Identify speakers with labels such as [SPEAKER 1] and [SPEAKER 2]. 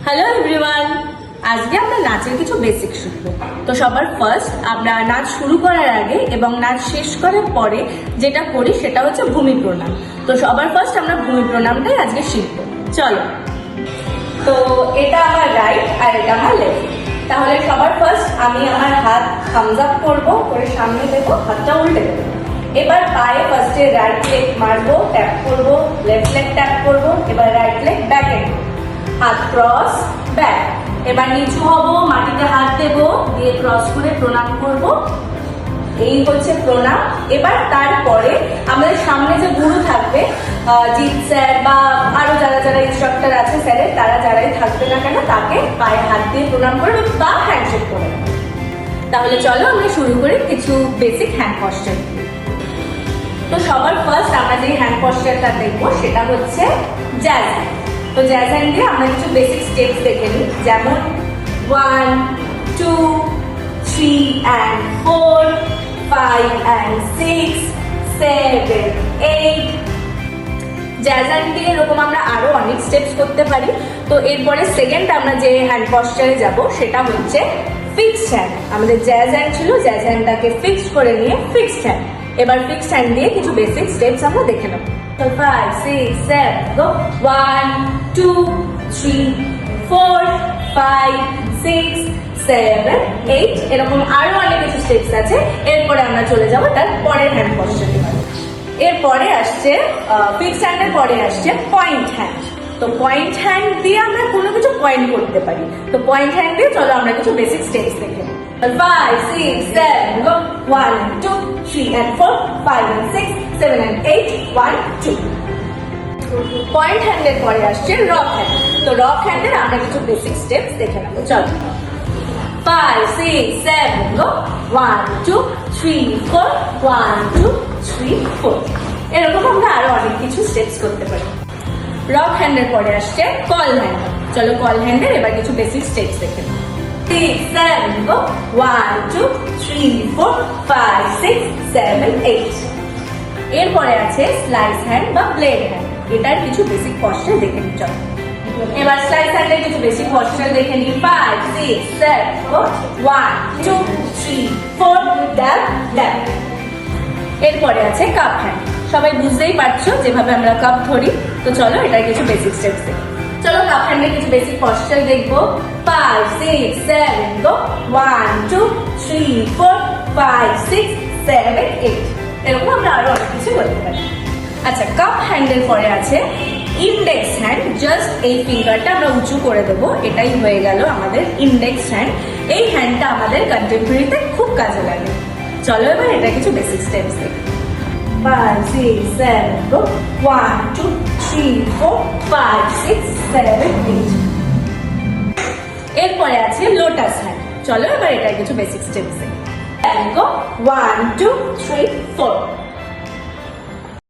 [SPEAKER 1] Hello everyone, আজকে আমরা নাচের কিছু বেসিক শিখবো। তো সবার ফার্স্ট আমরা নাচ শুরু করার আগে এবং নাচ শেষ করার পরে যেটা করি সেটা হচ্ছে ভূমি প্রণাম। তো সবার ফার্স্ট আমরা ভূমি প্রণামটাই আজকে শিখবো। চলো, তো এটা আমার রাইট আর এটা আমার লেফট। তাহলে সবার ফার্স্ট আমি আমার হাত থামস আপ করবো, করে সামনে দেবো, হাতটা উল্টে দেবো। এবার পায়ে ফার্স্টে রাইট লেগ মারবো, ট্যাপ করবো, লেফট লেগ ট্যাপ করবো, এবার রাইট লেগ ব্যাকে হাত ক্রস ব্যাক। এবার নিচু হব, মাটিতে হাত দেবো, দিয়ে ক্রস করে প্রণাম করব। এই হচ্ছে প্রণাম। এবার তারপরে আমাদের সামনে যে গুরু থাকবে, জিৎ স্যার বা আরো যারা যারা ইনস্ট্রাক্টর আছে স্যারের, তারা যারাই থাকবে না কেন তাকে পায়ে হাত দিয়ে প্রণাম করবে বা হ্যান্ডশেক করে। তাহলে চলো আমরা শুরু করি কিছু বেসিক হ্যান্ড পশ্চার। তো সবার ফার্স্ট আমরা যে হ্যান্ড পশ্চারটা দেখবো সেটা হচ্ছে জ্যাজ হ্যান্ড। তো জ্যাজ হ্যান্ড দিয়ে আমরা কিছু বেসিক স্টেপস দেখে নিই, যেমন 1, 2, 3 and 4, 5 and 6, 7, 8। জ্যাজ হ্যান্ড দিয়ে এরকম আমরা আরো অনেক স্টেপস করতে পারি। তো এরপরে সেকেন্ড আমরা যে হ্যান্ড পশ্চারে যাব সেটা হচ্ছে ফিক্সড হ্যান্ড। আমাদের জ্যাজ হ্যান্ড ছিল, জ্যাজ হ্যান্ডটাকে ফিক্সড করে নিয়ে ফিক্সড হ্যান্ড। এবার ফিক্সড হ্যান্ড দিয়ে কিছু বেসিক স্টেপস আমরা দেখে নেব। তো 5, 6, 7, go 1, 2, 3, 4, 5, 6, 7, 8। এরকম আরো অনেক কিছু স্টেপস আছে। এরপরে আমরা চলে যাব তার পরের হ্যান্ড পশ্চারে। এরপরে আসছে ফিক্সড হ্যান্ডের পরে আসছে পয়েন্ট হ্যান্ড। তো পয়েন্ট হ্যান্ড দিয়ে আমরা কোনো কিছু পয়েন্ট করতে পারি। তো পয়েন্ট হ্যান্ড দিয়ে চলো আমরা কিছু বেসিক স্টেপস দেখে নিই। 5, 6, 7, go 1, 2, 3 and 4, 5 and 6, 7 and 8, 1, 2। Point হ্যান্ডের পরে আসছে রক হ্যান্ড। তো রক হ্যান্ডের আমরা কিছু বেসিক স্টেপস দেখে নেবো। চলো 5, 6, 7, go 1, 2, 3, 4, 1, 2, 3, 4। এরকম আমরা আরো অনেক কিছু স্টেপস করতে পারি। রক হ্যান্ডের পরে আসছে কল হ্যান্ড। চলো কল হ্যান্ডের এবার কিছু বেসিক স্টেপস দেখে নেবো। 6, 7, go 1, 2, 3, 4, 5, 6, 7, 8। এরপরে আছে স্লাইস হ্যান্ড বা ব্লেড হ্যান্ড। এটার কিছু বেসিক পশ্চার দেখে নিই। চলো এবার স্লাইস হ্যান্ডের কিছু বেসিক পশ্চার দেখে নিই। 5, 6, 7, go 1, 2, 3, 4, ড্যাব ড্যাব। এরপরে আছে কাপ হ্যান্ড। সবাই বুঝতেই পারছো যেভাবে আমরা কাপ ধরি। তো চলো এটার কিছু বেসিক স্টেপস দেখি। চলো কাপ হ্যান্ডের কিছু বেসিক পশ্চার দেখবো। 5, 6, 7, go 1, 2, 3, 4, 5, 6, 7, 8। এরকম আমরা আরো অনেক কিছু করতে পারি। আচ্ছা, কাপ হ্যান্ডের পরে আছে ইন্ডেক্স হ্যান্ড। জাস্ট এই ফিঙ্গারটা আমরা উঁচু করে দেবো, এটাই হয়ে গেল আমাদের ইন্ডেক্স হ্যান্ড। এই হ্যান্ডটা আমাদের কন্টেম্পোরারিতে খুব কাজে লাগে। চলো এবার এটা কিছু বেসিক স্টেপস দেখি। 5, 6, 7, go 1, 2, 3, 4, 5, 6, 7, 8। এরপরে আছে লোটাস হ্যান্ড। চলো এবার এটা কিছু বেসিক স্টেপস দেখি। Go 1, 2, 3, 4।